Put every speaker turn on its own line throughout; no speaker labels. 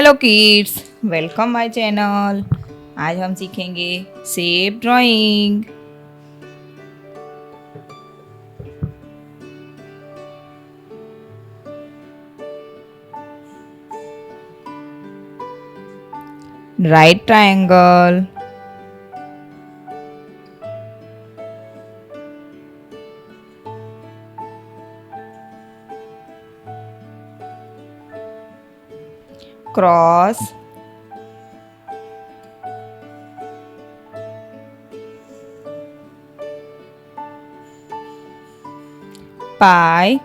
Hello kids, welcome my channel. आज हम सीखेंगे shape drawing. Right triangle, cross, pie,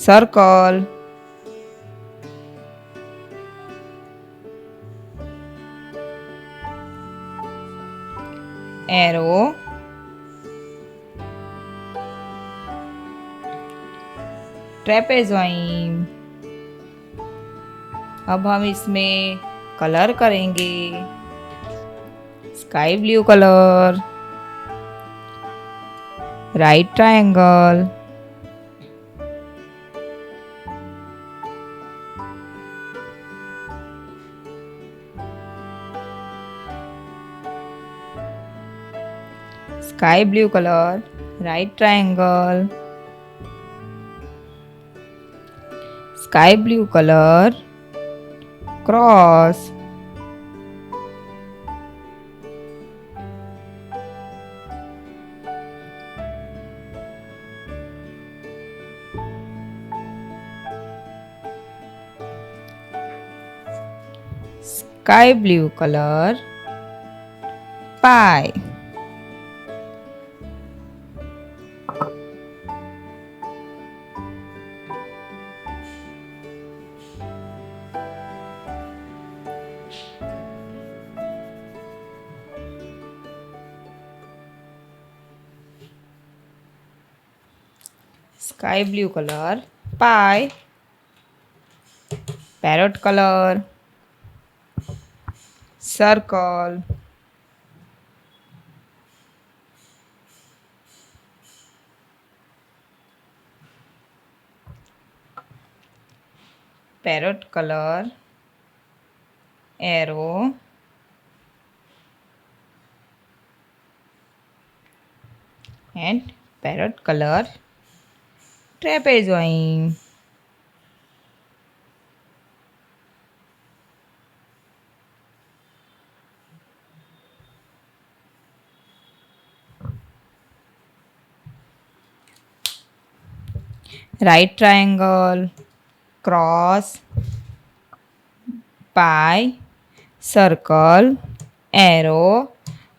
circle, arrow, trapezoid. अब हम इसमें कलर करेंगे। Sky blue colour, right triangle, sky blue color, right triangle, sky blue color, cross, sky blue color, pie. Sky blue color, pie, parrot color, circle, parrot color, arrow, and parrot color, trapezoid. Right triangle, cross, pie, circle, arrow,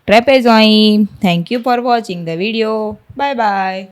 trapezoid. Thank you for watching the video. Bye bye.